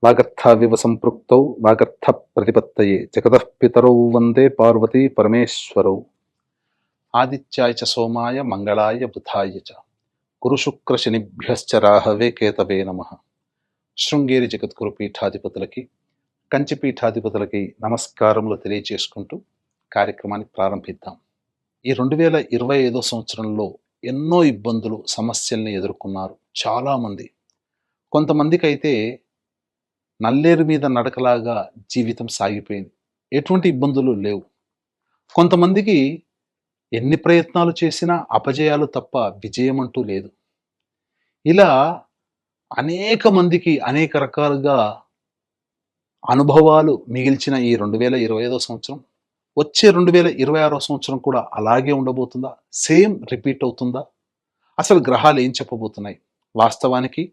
వాగర్థావివ సంపృక్తౌ వాగర్థ ప్రతిపత్తయే జగతః పితరౌ వందే పార్వతీ పరమేశ్వరౌ. ఆదిత్యాయ చ సోమాయ మంగళాయ బుధాయ చ గురుశుక్ర శనిభ్యశ్చ రాహవే కేతవే నమః. శృంగేరి జగద్గురు పీఠాధిపతులకి, కంచి పీఠాధిపతులకి నమస్కారములు తెలియచేసుకుంటూ కార్యక్రమాన్ని ప్రారంభిద్దాం. ఈ 2025 సంవత్సరంలో ఎన్నో ఇబ్బందులు, సమస్యల్ని ఎదుర్కొన్నారు చాలామంది. కొంతమందికి అయితే నల్లేరు మీద నడకలాగా జీవితం సాగిపోయింది, ఎటువంటి ఇబ్బందులు లేవు. కొంతమందికి ఎన్ని ప్రయత్నాలు చేసినా అపజయాలు తప్ప విజయం అంటూ లేదు. ఇలా అనేక మందికి అనేక రకాలుగా అనుభవాలు మిగిల్చిన ఈ 2025 సంవత్సరం, వచ్చే 2026 సంవత్సరం కూడా అలాగే ఉండబోతుందా? సేమ్ రిపీట్ అవుతుందా? అసలు గ్రహాలు ఏం చెప్పబోతున్నాయి? వాస్తవానికి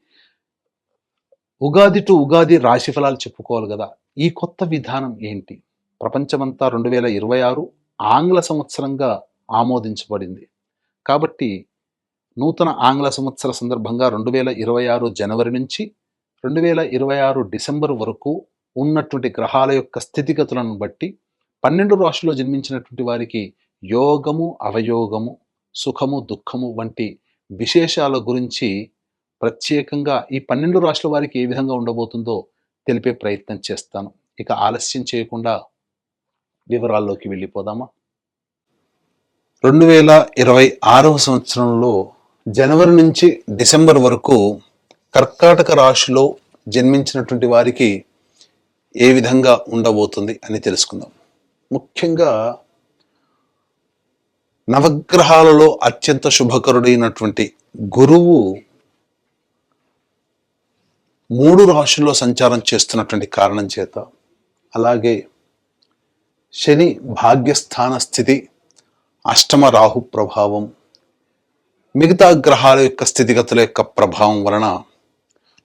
ఉగాది టు ఉగాది రాశి ఫలాలు చెప్పుకోవాలి కదా. ఈ కొత్త విధానం ఏంటి? ప్రపంచమంతా 2026 ఆంగ్ల సంవత్సరంగా ఆమోదించబడింది. కాబట్టి నూతన ఆంగ్ల సంవత్సర సందర్భంగా 2026 జనవరి నుంచి 2026 డిసెంబర్ వరకు ఉన్నటువంటి గ్రహాల యొక్క స్థితిగతులను బట్టి 12 రాశుల్లో జన్మించినటువంటి వారికి యోగము, అవయోగము, సుఖము, దుఃఖము వంటి విశేషాల గురించి ప్రత్యేకంగా ఈ 12 రాశుల వారికి ఏ విధంగా ఉండబోతుందో తెలిపే ప్రయత్నం చేస్తాను. ఇక ఆలస్యం చేయకుండా వివరాల్లోకి వెళ్ళిపోదామా? 2026 సంవత్సరంలో జనవరి నుంచి డిసెంబర్ వరకు కర్కాటక రాశిలో జన్మించినటువంటి వారికి ఏ విధంగా ఉండబోతుంది అని తెలుసుకుందాం. ముఖ్యంగా నవగ్రహాలలో అత్యంత శుభకరుడైనటువంటి గురువు 3 రాశుల్లో సంచారం చేస్తున్నటువంటి కారణం చేత, అలాగే శని భాగ్యస్థాన స్థితి, అష్టమ రాహు ప్రభావం, మిగతా గ్రహాల యొక్క స్థితిగతుల యొక్క ప్రభావం వలన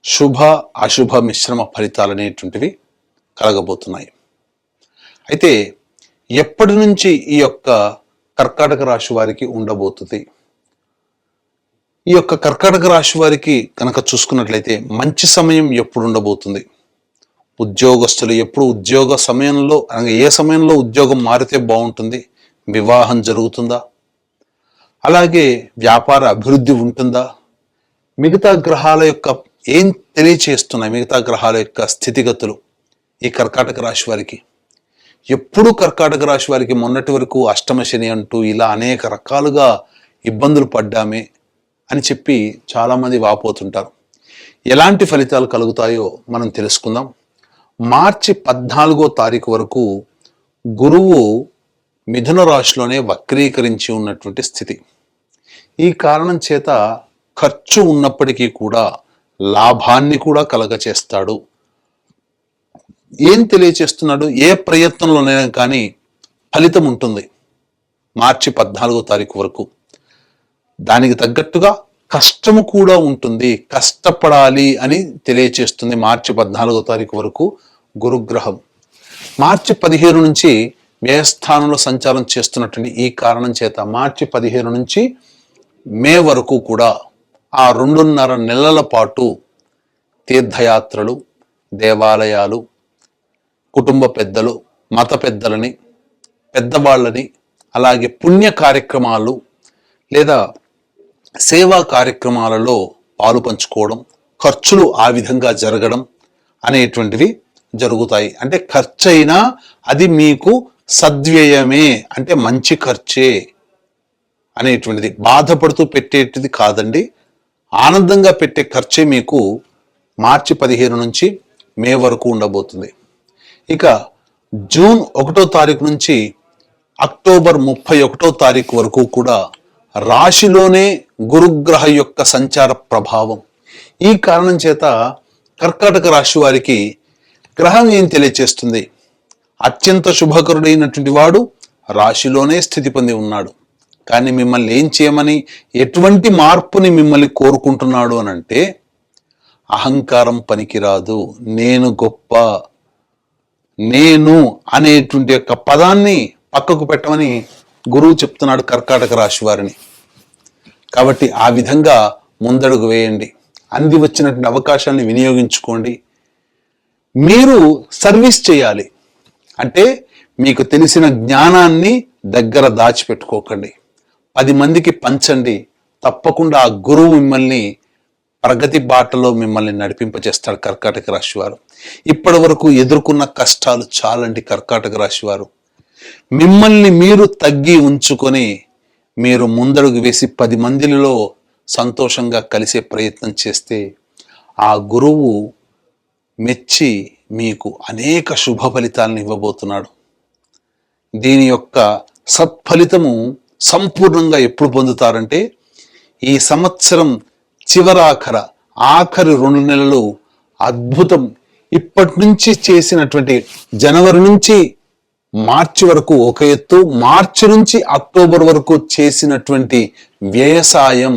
శుభ అశుభ మిశ్రమ ఫలితాలు అనేటువంటివి కలగబోతున్నాయి. అయితే ఎప్పటి నుంచి ఈ యొక్క కర్కాటక రాశి వారికి ఉండబోతుంది? ఈ యొక్క కర్కాటక రాశి వారికి కనుక చూసుకున్నట్లయితే మంచి సమయం ఎప్పుడు ఉండబోతుంది? ఉద్యోగస్తులు ఎప్పుడు ఉద్యోగ సమయంలో, అనగా ఏ సమయంలో ఉద్యోగం మారితే బాగుంటుంది? వివాహం జరుగుతుందా? అలాగే వ్యాపార అభివృద్ధి ఉంటుందా? మిగతా గ్రహాల యొక్క ఏం తెలియచేస్తున్నాయి? మిగతా గ్రహాల యొక్క స్థితిగతులు ఈ కర్కాటక రాశి వారికి. ఎప్పుడు కర్కాటక రాశి వారికి మొన్నటి వరకు అష్టమ శని అంటూ ఇలా అనేక రకాలుగా ఇబ్బందులు పడ్డామే అని చెప్పి చాలామంది వాపోతుంటారు. ఎలాంటి ఫలితాలు కలుగుతాయో మనం తెలుసుకుందాం. మార్చి 14వ తారీఖు వరకు గురువు మిథున రాశిలోనే వక్రీకరించి ఉన్నటువంటి స్థితి. ఈ కారణం చేత ఖర్చు ఉన్నప్పటికీ కూడా లాభాన్ని కూడా కలగచేస్తాడు. ఏం తెలియచేస్తున్నాడు? ఏ ప్రయత్నంలోనైనా కానీ ఫలితం ఉంటుంది మార్చి 14వ తారీఖు వరకు. దానికి తగ్గట్టుగా కష్టము కూడా ఉంటుంది, కష్టపడాలి అని తెలియచేస్తుంది మార్చి 14వ తారీఖు వరకు గురుగ్రహం. మార్చి 15 నుంచి వ్యయస్థానంలో సంచారం చేస్తున్నటువంటి ఈ కారణం చేత మార్చి 15 నుంచి మే వరకు కూడా ఆ 2.5 నెలల పాటు తీర్థయాత్రలు, దేవాలయాలు, కుటుంబ పెద్దలు, మత పెద్దలని, పెద్దవాళ్ళని, అలాగే పుణ్య కార్యక్రమాలు లేదా సేవా కార్యక్రమాలలో పాలు పంచుకోవడం, ఖర్చులు ఆ విధంగా జరగడం అనేటువంటివి జరుగుతాయి. అంటే ఖర్చు అయినా అది మీకు సద్వ్యయమే, అంటే మంచి ఖర్చే అనేటువంటిది. బాధపడుతూ పెట్టేటిది కాదండి, ఆనందంగా పెట్టే ఖర్చే మీకు మార్చి 15 నుంచి మే వరకు ఉండబోతుంది. ఇక జూన్ 1వ తారీఖు నుంచి అక్టోబర్ 31వ తారీఖు వరకు కూడా రాశిలోనే గురుగ్రహ యొక్క సంచార ప్రభావం. ఈ కారణం చేత కర్కాటక రాశి వారికి గ్రహం ఏం తెలియచేస్తుంది? అత్యంత శుభకరుడైనటువంటి వాడు రాశిలోనే స్థితి పొంది ఉన్నాడు. కానీ మిమ్మల్ని ఏం చేయమని, ఎటువంటి మార్పుని మిమ్మల్ని కోరుకుంటున్నాడు అని అంటే, అహంకారం పనికిరాదు, నేను గొప్ప, నేను అనేటువంటి యొక్క పదాన్ని పక్కకు పెట్టమని గురువు చెప్తున్నాడు కర్కాటక రాశి వారిని. కాబట్టి ఆ విధంగా ముందడుగు వేయండి, అంది వచ్చినటువంటి అవకాశాన్ని వినియోగించుకోండి. మీరు సర్వీస్ చేయాలి. అంటే మీకు తెలిసిన జ్ఞానాన్ని దగ్గర దాచిపెట్టుకోకండి, 10 మందికి పంచండి. తప్పకుండా ఆ గురువు మిమ్మల్ని ప్రగతి బాటలో మిమ్మల్ని నడిపింపజేస్తాడు. కర్కాటక రాశి వారు ఇప్పటి వరకు ఎదుర్కొన్న కష్టాలు చాలండి. కర్కాటక రాశి వారు మిమ్మల్ని మీరు తగ్గి ఉంచుకొని మీరు ముందడుగు వేసి 10 మందిలో సంతోషంగా కలిసే ప్రయత్నం చేస్తే ఆ గురువు మెచ్చి మీకు అనేక శుభ ఫలితాలను ఇవ్వబోతున్నాడు. దీని యొక్క సత్ఫలితము సంపూర్ణంగా ఎప్పుడు పొందుతారంటే ఈ సంవత్సరం ఆఖరి 2 నెలలు అద్భుతం. ఇప్పటి నుంచి చేసినటువంటి జనవరి నుంచి మార్చి వరకు ఒక ఎత్తు, మార్చి నుంచి అక్టోబర్ వరకు చేసినటువంటి వ్యవసాయం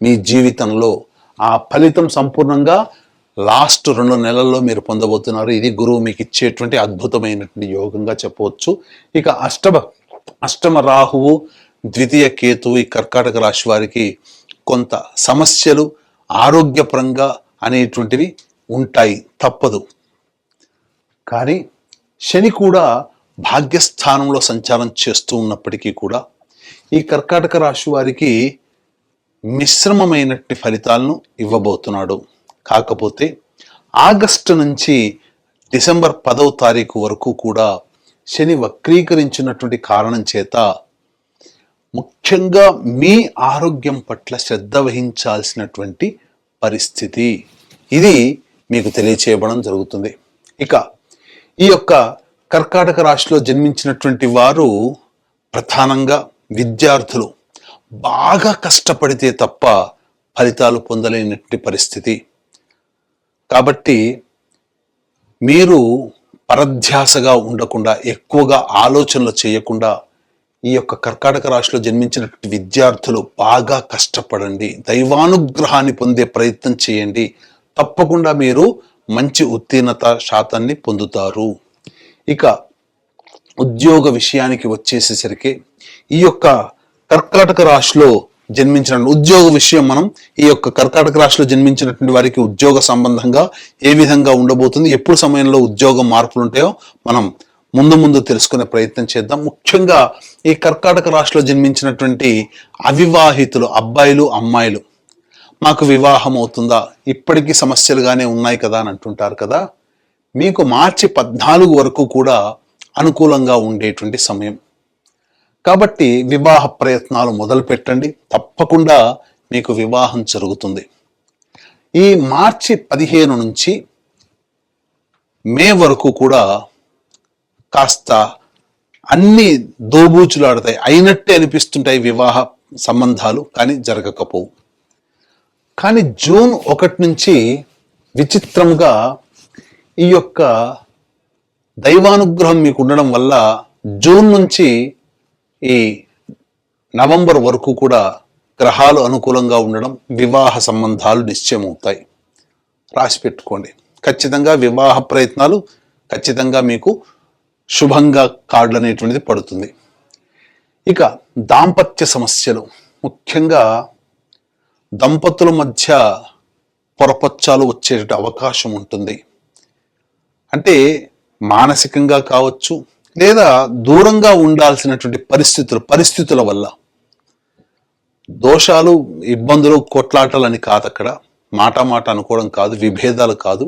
మీ జీవితంలో ఆ ఫలితం సంపూర్ణంగా లాస్ట్ 2 నెలల్లో మీరు పొందబోతున్నారు. ఇది గురువు మీకు ఇచ్చేటువంటి అద్భుతమైనటువంటి యోగంగా చెప్పవచ్చు. ఇక అష్టమ రాహువు, ద్వితీయ కేతువు ఈ కర్కాటక రాశి వారికి కొంత సమస్యలు ఆరోగ్యపరంగా అనేటువంటివి ఉంటాయి, తప్పదు. కానీ శని కూడా భాగ్యస్థానంలో సంచారం చేస్తూ ఉన్నప్పటికీ కూడా ఈ కర్కాటక రాశి వారికి మిశ్రమమైనటువంటి ఫలితాలను ఇవ్వబోతున్నాడు. కాకపోతే ఆగస్టు నుంచి డిసెంబర్ 10వ తారీఖు వరకు కూడా శని వక్రీకరించినటువంటి కారణం చేత ముఖ్యంగా మీ ఆరోగ్యం పట్ల శ్రద్ధ వహించాల్సినటువంటి పరిస్థితి ఇది మీకు తెలియచేయబడం జరుగుతుంది. ఇక ఈ యొక్క కర్కాటక రాశిలో జన్మించినటువంటి వారు ప్రధానంగా విద్యార్థులు బాగా కష్టపడితే తప్ప ఫలితాలు పొందలేనటువంటి పరిస్థితి. కాబట్టి మీరు పరధ్యాసగా ఉండకుండా, ఎక్కువగా ఆలోచనలు చేయకుండా ఈ యొక్క కర్కాటక రాశిలో జన్మించినటువంటి విద్యార్థులు బాగా కష్టపడండి, దైవానుగ్రహాన్ని పొందే ప్రయత్నం చేయండి. తప్పకుండా మీరు మంచి ఉత్తీర్ణత శాతాన్ని పొందుతారు. ఇక ఉద్యోగ విషయానికి వచ్చేసేసరికి ఈ యొక్క కర్కాటక రాశిలో జన్మించిన ఉద్యోగ విషయం మనం ఈ యొక్క కర్కాటక రాశిలో జన్మించినటువంటి వారికి ఉద్యోగ సంబంధంగా ఏ విధంగా ఉండబోతుంది, ఎప్పుడు సమయంలో ఉద్యోగ మార్పులు ఉంటాయో మనం ముందు తెలుసుకునే ప్రయత్నం చేద్దాం. ముఖ్యంగా ఈ కర్కాటక రాశిలో జన్మించినటువంటి అవివాహితులు అబ్బాయిలు అమ్మాయిలు, మాకు వివాహం అవుతుందా, ఇప్పటికీ సమస్యలుగానే ఉన్నాయి కదా అని అంటుంటారు కదా, మీకు మార్చి 14 వరకు కూడా అనుకూలంగా ఉండేటువంటి సమయం. కాబట్టి వివాహ ప్రయత్నాలు మొదలు పెట్టండి, తప్పకుండా మీకు వివాహం జరుగుతుంది. ఈ మార్చి 15 నుంచి మే వరకు కూడా కాస్త అన్ని దోబూచులాడతాయి, అయినట్టే అనిపిస్తుంటాయి వివాహ సంబంధాలు, కానీ జరగకపోవు. కానీ జూన్ 1 నుంచి విచిత్రంగా ఈ యొక్క దైవానుగ్రహం మీకు ఉండడం వల్ల జూన్ నుంచి ఈ నవంబర్ వరకు కూడా గ్రహాలు అనుకూలంగా ఉండడం, వివాహ సంబంధాలు నిశ్చయమవుతాయి. రాసి పెట్టుకోండి. ఖచ్చితంగా వివాహ ప్రయత్నాలు ఖచ్చితంగా మీకు శుభంగా కార్డులు అనేటువంటిది పడుతుంది. ఇక దాంపత్య సమస్యలు, ముఖ్యంగా దంపతుల మధ్య పొరపచ్చాలు వచ్చే అవకాశం ఉంటుంది. అంటే మానసికంగా కావచ్చు, లేదా దూరంగా ఉండాల్సినటువంటి పరిస్థితుల వల్ల దోషాలు, ఇబ్బందులు, కొట్లాటలని కాదు, అక్కడ మాట అనుకోవడం కాదు, విభేదాలు కాదు,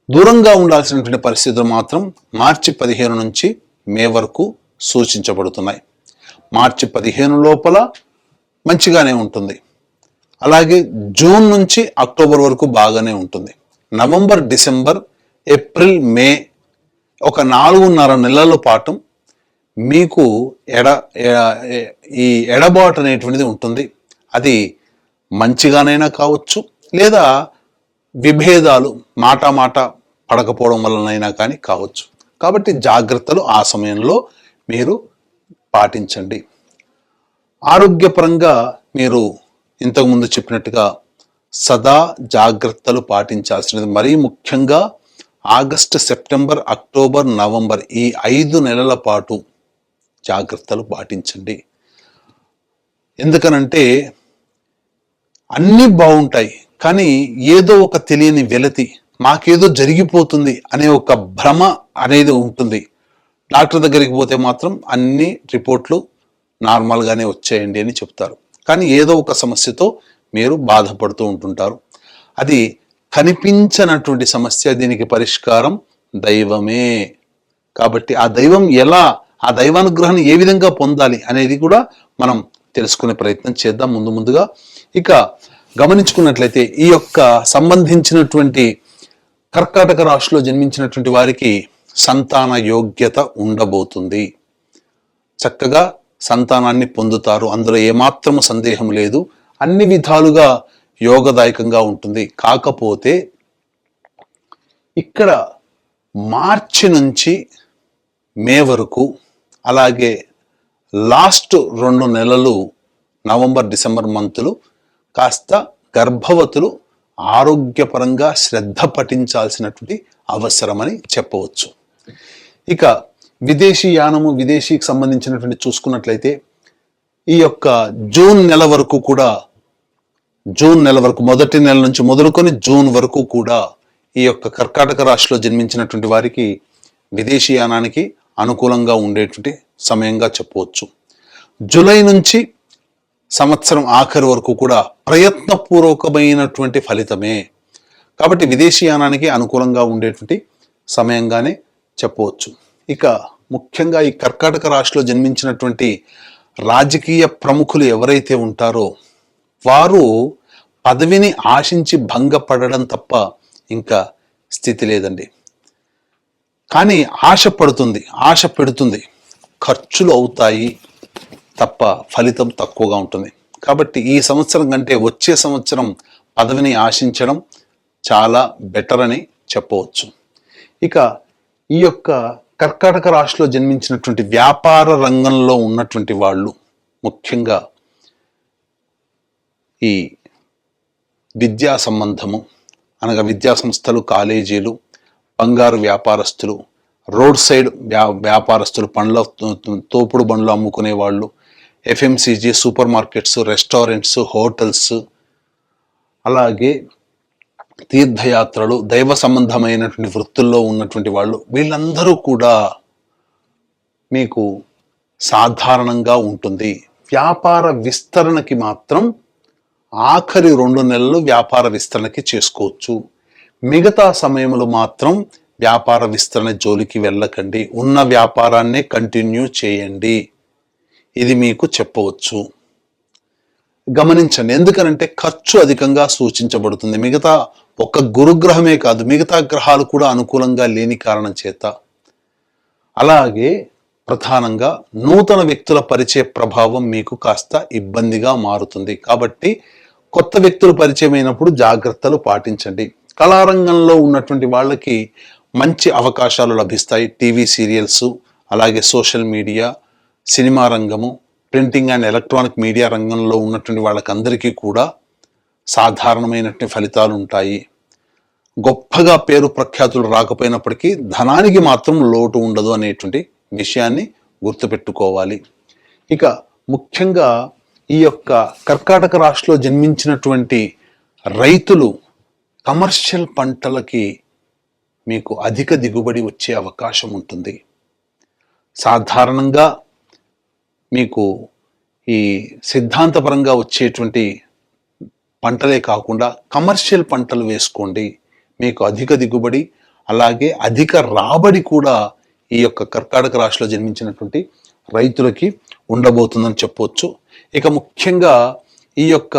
దూరంగా ఉండాల్సినటువంటి పరిస్థితులు మాత్రం మార్చి 15 నుంచి మే వరకు సూచించబడుతున్నాయి. మార్చి 15 లోపల మంచిగానే ఉంటుంది. అలాగే జూన్ నుంచి అక్టోబర్ వరకు బాగానే ఉంటుంది. నవంబర్, డిసెంబర్, ఏప్రిల్, మే ఒక 4.5 నెలల పాటు మీకు ఈ ఎడబాటు అనేటువంటిది ఉంటుంది. అది మంచిగానైనా కావచ్చు, లేదా విభేదాలు మాట పడకపోవడం వలనైనా కానీ కావచ్చు. కాబట్టి జాగ్రత్తలు ఆ సమయంలో మీరు పాటించండి. ఆరోగ్యపరంగా మీరు ఇంతకుముందు చెప్పినట్టుగా సదా జాగ్రత్తలు పాటించాల్సినది. మరీ ముఖ్యంగా ఆగస్టు, సెప్టెంబర్, అక్టోబర్, నవంబర్ ఈ 5 నెలల పాటు జాగ్రత్తలు పాటించండి. ఎందుకనంటే అన్నీ బాగుంటాయి, కానీ ఏదో ఒక తెలియని వెలతి మాకేదో జరిగిపోతుంది అనే ఒక భ్రమ అనేది ఉంటుంది. డాక్టర్ దగ్గరికి పోతే మాత్రం అన్ని రిపోర్ట్లు నార్మల్గానే వచ్చేయండి అని చెప్తారు. కానీ ఏదో ఒక సమస్యతో మీరు బాధపడుతూ ఉంటుంటారు. అది కనిపించనటువంటి సమస్య. దీనికి పరిష్కారం దైవమే. కాబట్టి ఆ దైవం ఎలా, ఆ దైవానుగ్రహాన్ని ఏ విధంగా పొందాలి అనేది కూడా మనం తెలుసుకునే ప్రయత్నం చేద్దాం ముందుగా. ఇక గమనించుకున్నట్లయితే ఈ యొక్క సంబంధించినటువంటి కర్కాటక రాశిలో జన్మించినటువంటి వారికి సంతాన యోగ్యత ఉండబోతుంది. చక్కగా సంతానాన్ని పొందుతారు. అందులో ఏమాత్రము సందేహం లేదు. అన్ని విధాలుగా యోగదాయకంగా ఉంటుంది. కాకపోతే ఇక్కడ మార్చి నుంచి మే వరకు, అలాగే లాస్ట్ 2 నెలలు నవంబర్ డిసెంబర్ మంతులు కాస్త గర్భవతులు ఆరోగ్యపరంగా శ్రద్ధ పఠించాల్సినటువంటి అవసరమని చెప్పవచ్చు. ఇక విదేశీ యానము, విదేశీకి సంబంధించినటువంటి చూసుకున్నట్లయితే ఈ యొక్క జూన్ నెల వరకు కూడా, జూన్ నెల వరకు, మొదటి నెల నుంచి మొదలుకొని జూన్ వరకు కూడా ఈ యొక్క కర్కాటక రాశిలో జన్మించినటువంటి వారికి విదేశీ యానానికి అనుకూలంగా ఉండేటువంటి సమయంగా చెప్పవచ్చు. జూలై నుంచి సంవత్సరం ఆఖరి వరకు కూడా ప్రయత్నపూర్వకమైనటువంటి ఫలితమే. కాబట్టి విదేశీ యానానికి అనుకూలంగా ఉండేటువంటి సమయంగానే చెప్పవచ్చు. ఇక ముఖ్యంగా ఈ కర్కాటక రాశిలో జన్మించినటువంటి రాజకీయ ప్రముఖులు ఎవరైతే ఉంటారో వారు పదవిని ఆశించి భంగపడడం తప్ప ఇంకా స్థితి లేదండి. కానీ ఆశ పెడుతుంది, ఖర్చులు అవుతాయి తప్ప ఫలితం తక్కువగా ఉంటుంది. కాబట్టి ఈ సంవత్సరం కంటే వచ్చే సంవత్సరం పదవిని ఆశించడం చాలా బెటర్ అని చెప్పవచ్చు. ఇక ఈ యొక్క కర్కాటక రాశిలో జన్మించినటువంటి వ్యాపార రంగంలో ఉన్నటువంటి వాళ్ళు, ముఖ్యంగా ఈ విద్యా సంబంధము అనగా విద్యా సంస్థలు, కాలేజీలు, బంగారు వ్యాపారస్తులు, రోడ్ సైడ్ వ్యాపారస్తులు, తోపుడు బండ్లు అమ్ముకునే వాళ్ళు, FMCG, super markets, restaurants, hotels, అలాగే తీర్థయాత్రలు, దైవ సంబంధమైనటువంటి వృత్తుల్లో ఉన్నటువంటి వాళ్ళు, వీళ్ళందరూ కూడా మీకు సాధారణంగా ఉంటుంది. వ్యాపార విస్తరణకి మాత్రం ఆఖరి 2 నెలలు వ్యాపార విస్తరణకి చేసుకోవచ్చు. మిగతా సమయంలో మాత్రం వ్యాపార విస్తరణ జోలికి వెళ్ళకండి. ఉన్న వ్యాపారాన్నే కంటిన్యూ చేయండి. ఇది మీకు చెప్పవచ్చు. గమనించండి, ఎందుకనంటే ఖర్చు అధికంగా సూచించబడుతుంది. మిగతా ఒక్క గురుగ్రహమే కాదు, మిగతా గ్రహాలు కూడా అనుకూలంగా లేని కారణం చేత. అలాగే ప్రధానంగా నూతన వ్యక్తుల పరిచయ ప్రభావం మీకు కాస్త ఇబ్బందిగా మారుతుంది. కాబట్టి కొత్త వ్యక్తులు పరిచయం అయినప్పుడు జాగ్రత్తలు పాటించండి. కళారంగంలో ఉన్నటువంటి వాళ్ళకి మంచి అవకాశాలు లభిస్తాయి. టీవీ సీరియల్స్, అలాగే సోషల్ మీడియా, సినిమా రంగము, ప్రింటింగ్ అండ్ ఎలక్ట్రానిక్ మీడియా రంగంలో ఉన్నటువంటి వాళ్ళకందరికీ కూడా సాధారణమైనటువంటి ఫలితాలు ఉంటాయి. గొప్పగా పేరు ప్రఖ్యాతులు రాకపోయినప్పటికీ ధనానికి మాత్రం లోటు ఉండదు అనేటువంటి విషయాన్ని గుర్తుపెట్టుకోవాలి. ఇక ముఖ్యంగా ఈ యొక్క కర్కాటక రాశిలో జన్మించినటువంటి రైతులు కమర్షియల్ పంటలకి మీకు అధిక దిగుబడి వచ్చే అవకాశం ఉంటుంది. సాధారణంగా మీకు ఈ సిద్ధాంతపరంగా వచ్చేటువంటి పంటలే కాకుండా కమర్షియల్ పంటలు వేసుకోండి. మీకు అధిక దిగుబడి, అలాగే అధిక రాబడి కూడా ఈ యొక్క కర్కాటక రాశిలో జన్మించినటువంటి రైతులకి ఉండబోతుందని చెప్పవచ్చు. ఇక ముఖ్యంగా ఈ యొక్క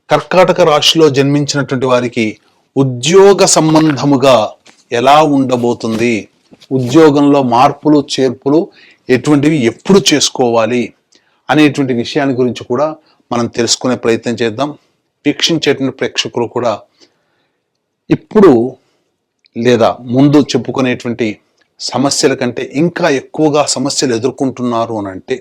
కర్కాటక రాశిలో జన్మించినటువంటి వారికి ఉద్యోగ సంబంధముగా ఎలా ఉండబోతుంది, ఉద్యోగంలో మార్పులు చేర్పులు ఎటువంటివి ఎప్పుడు చేసుకోవాలి అనేటువంటి విషయాన్ని గురించి కూడా మనం తెలుసుకునే ప్రయత్నం చేద్దాం. వీక్షించేటువంటి ప్రేక్షకులు కూడా ఇప్పుడు లేదా ముందు చెప్పుకునేటువంటి సమస్యల కంటే ఇంకా ఎక్కువగా సమస్యలు ఎదుర్కొంటున్నారు అని అంటే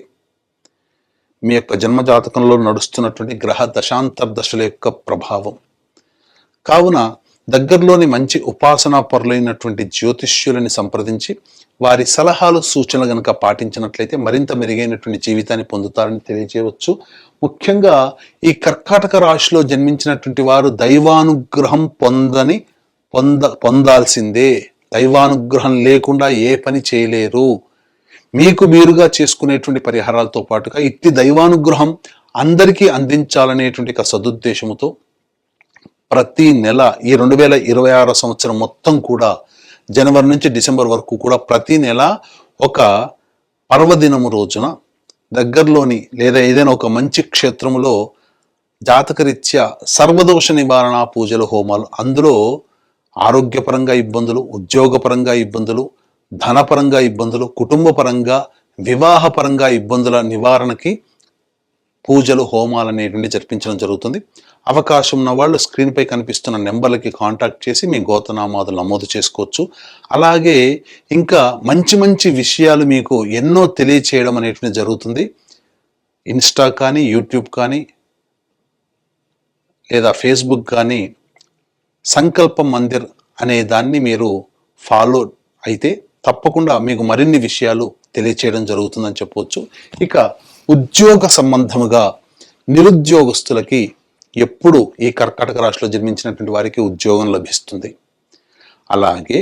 మీ యొక్క జన్మజాతకంలో నడుస్తున్నటువంటి గ్రహ దశాంతర దశల యొక్క ప్రభావం. కావున దగ్గరలోని మంచి ఉపాసనా పరులైనటువంటి జ్యోతిష్యులని సంప్రదించి వారి సలహాలు, సూచనలు గనక పాటించినట్లయితే మరింత మెరుగైనటువంటి జీవితాన్ని పొందుతారని తెలియజేయవచ్చు. ముఖ్యంగా ఈ కర్కాటక రాశిలో జన్మించినటువంటి వారు దైవానుగ్రహం పొందని పొందాల్సిందే. దైవానుగ్రహం లేకుండా ఏ పని చేయలేరు. మీకు మీరుగా చేసుకునేటువంటి పరిహారాలతో పాటుగా ఇట్టి దైవానుగ్రహం అందరికీ అందించాలనేటువంటి ఒక సదుద్దేశంతో ప్రతి నెల ఈ 2026 సంవత్సరం మొత్తం కూడా జనవరి నుంచి డిసెంబర్ వరకు కూడా ప్రతి నెల ఒక పర్వదినము రోజున దగ్గరలోని లేదా ఏదైనా ఒక మంచి క్షేత్రములో జాతకరీత్యా సర్వదోష నివారణ పూజలు, హోమాలు, అందులో ఆరోగ్యపరంగా ఇబ్బందులు, ఉద్యోగపరంగా ఇబ్బందులు, ధనపరంగా ఇబ్బందులు, కుటుంబపరంగా, వివాహపరంగా ఇబ్బందుల నివారణకి పూజలు, హోమాలు అనేటువంటి జరిపించడం జరుగుతుంది. అవకాశం ఉన్న వాళ్ళు స్క్రీన్పై కనిపిస్తున్న నెంబర్లకి కాంటాక్ట్ చేసి మీ గోత్రనామాదులు నమోదు చేసుకోవచ్చు. అలాగే ఇంకా మంచి మంచి విషయాలు మీకు ఎన్నో తెలియచేయడం అనేటువంటి జరుగుతుంది. ఇన్స్టా కానీ, యూట్యూబ్ కానీ, లేదా ఫేస్బుక్ కానీ సంకల్ప మందిర్ అనే దాన్ని మీరు ఫాలో అయితే తప్పకుండా మీకు మరిన్ని విషయాలు తెలియచేయడం జరుగుతుందని చెప్పవచ్చు. ఇక ఉద్యోగ సంబంధముగా నిరుద్యోగస్తులకి ఎప్పుడు ఈ కర్కాటక రాశిలో జన్మించినటువంటి వారికి ఉద్యోగం లభిస్తుంది. అలాగే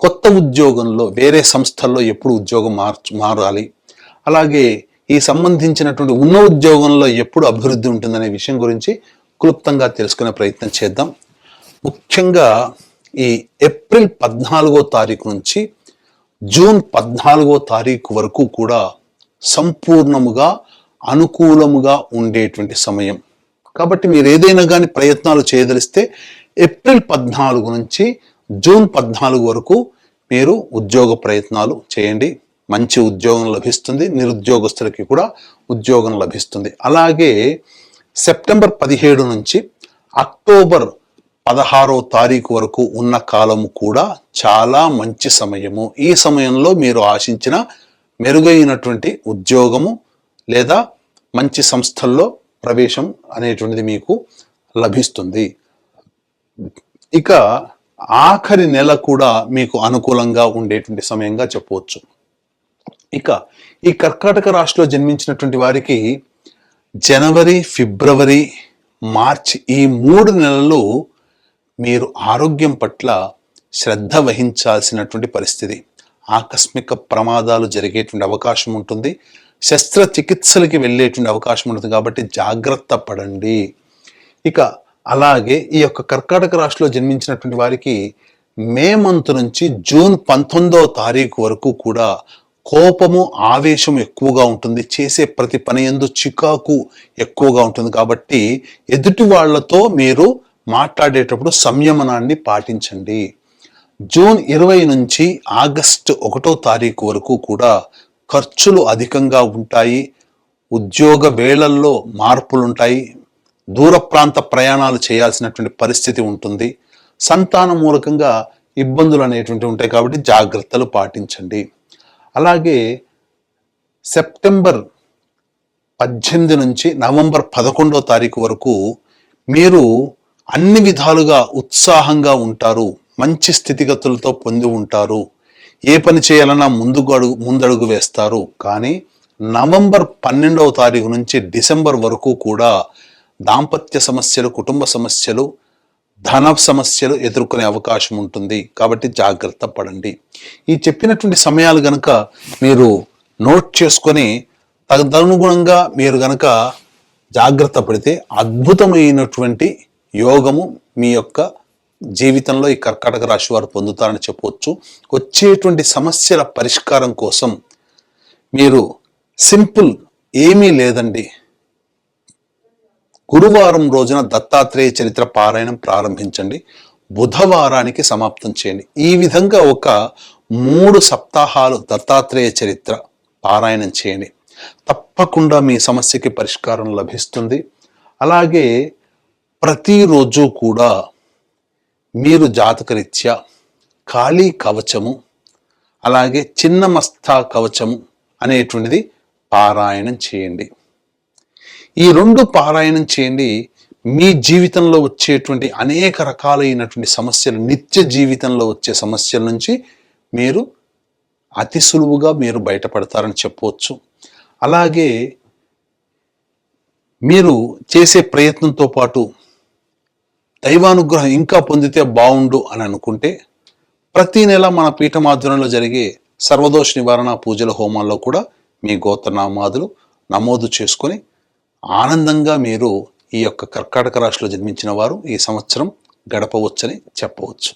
కొత్త ఉద్యోగంలో వేరే సంస్థల్లో ఎప్పుడు ఉద్యోగం మారాలి, అలాగే ఈ సంబంధించినటువంటి ఉన్న ఉద్యోగంలో ఎప్పుడు అభివృద్ధి ఉంటుందనే విషయం గురించి క్లుప్తంగా తెలుసుకునే ప్రయత్నం చేద్దాం. ముఖ్యంగా ఈ ఏప్రిల్ 14వ తారీఖు నుంచి జూన్ 14వ తారీఖు వరకు కూడా సంపూర్ణముగా అనుకూలముగా ఉండేటువంటి సమయం. కాబట్టి మీరు ఏదైనా కానీ ప్రయత్నాలు చేయదలిస్తే ఏప్రిల్ 14 నుంచి జూన్ 14 వరకు మీరు ఉద్యోగ ప్రయత్నాలు చేయండి. మంచి ఉద్యోగం లభిస్తుంది. నిరుద్యోగస్తులకి కూడా ఉద్యోగం లభిస్తుంది. అలాగే సెప్టెంబర్ 17 నుంచి అక్టోబర్ 16వ తారీఖు వరకు ఉన్న కాలము కూడా చాలా మంచి సమయము. ఈ సమయంలో మీరు ఆశించిన మెరుగైనటువంటి ఉద్యోగము లేదా మంచి సంస్థల్లో ప్రవేశం అనేటువంటిది మీకు లభిస్తుంది. ఇక ఆఖరి నెల కూడా మీకు అనుకూలంగా ఉండేటువంటి సమయంగా చెప్పవచ్చు. ఇక ఈ కర్కాటక రాశిలో జన్మించినటువంటి వారికి జనవరి, ఫిబ్రవరి, మార్చి ఈ 3 నెలలు మీరు ఆరోగ్యం పట్ల శ్రద్ధ వహించాల్సినటువంటి పరిస్థితి. ఆకస్మిక ప్రమాదాలు జరిగేటువంటి అవకాశం ఉంటుంది. శస్త్రచికిత్సలకి వెళ్ళేటువంటి అవకాశం ఉంటుంది. కాబట్టి జాగ్రత్త పడండి. ఇక అలాగే ఈ యొక్క కర్కాటక రాశిలో జన్మించినటువంటి వారికి మే మంత్ నుంచి జూన్ 19వ తారీఖు వరకు కూడా కోపము, ఆవేశం ఎక్కువగా ఉంటుంది. చేసే ప్రతి పని యందు చికాకు ఎక్కువగా ఉంటుంది. కాబట్టి ఎదుటి వాళ్లతో మీరు మాట్లాడేటప్పుడు సంయమనాన్ని పాటించండి. జూన్ 20 నుంచి ఆగస్టు 1వ తారీఖు వరకు కూడా ఖర్చులు అధికంగా ఉంటాయి. ఉద్యోగ వేళల్లో మార్పులుంటాయి. దూర ప్రాంత ప్రయాణాలు చేయాల్సినటువంటి పరిస్థితి ఉంటుంది. సంతాన మూలకంగా ఇబ్బందులు అనేటువంటివి ఉంటాయి. కాబట్టి జాగ్రత్తలు పాటించండి. అలాగే సెప్టెంబర్ 18 నుంచి నవంబర్ 11వ తారీఖు వరకు మీరు అన్ని విధాలుగా ఉత్సాహంగా ఉంటారు. మంచి స్థితిగతులతో పొంది ఉంటారు. ఏ పని చేయాలన్నా ముందడుగు వేస్తారు. కానీ నవంబర్ 12వ తారీఖు నుంచి డిసెంబర్ వరకు కూడా దాంపత్య సమస్యలు, కుటుంబ సమస్యలు, ధన సమస్యలు ఎదుర్కొనే అవకాశం ఉంటుంది. కాబట్టి జాగ్రత్త పడండి. ఈ చెప్పినటువంటి సమయాలు గనక మీరు నోట్ చేసుకొని తదనుగుణంగా మీరు గనక జాగ్రత్త పడితే అద్భుతమైనటువంటి యోగము మీ యొక్క జీవితంలో ఈ కర్కాటక రాశి వారు పొందుతారని చెప్పవచ్చు. వచ్చేటువంటి సమస్యల పరిష్కారం కోసం మీరు సింపుల్ ఏమీ లేదండి, గురువారం రోజున దత్తాత్రేయ చరిత్ర పారాయణం ప్రారంభించండి. బుధవారానికి సమాప్తం చేయండి. ఈ విధంగా ఒక 3 సప్తాహాలు దత్తాత్రేయ చరిత్ర పారాయణం చేయండి. తప్పకుండా మీ సమస్యకి పరిష్కారం లభిస్తుంది. అలాగే ప్రతిరోజు కూడా మీరు జాతకరీత్యా కాళీ కవచము, అలాగే చిన్న మస్తా కవచము అనేటువంటిది పారాయణం చేయండి. ఈ 2 పారాయణం చేయండి. మీ జీవితంలో వచ్చేటువంటి అనేక రకాలైనటువంటి సమస్యలు, నిత్య జీవితంలో వచ్చే సమస్యల నుంచి మీరు అతి సులువుగా మీరు బయటపడతారని చెప్పవచ్చు. అలాగే మీరు చేసే ప్రయత్నంతో పాటు దైవానుగ్రహం ఇంకా పొందితే బావుండు అని అనుకుంటే ప్రతి నెల మన పీఠం ఆధ్వర్యంలో జరిగే సర్వదోష నివారణ పూజల హోమాల్లో కూడా మీ గోత్రనామాదులు నమోదు చేసుకొని ఆనందంగా మీరు ఈ యొక్క కర్కాటక రాశిలో జన్మించిన వారు ఈ సంవత్సరం గడపవచ్చని చెప్పవచ్చు.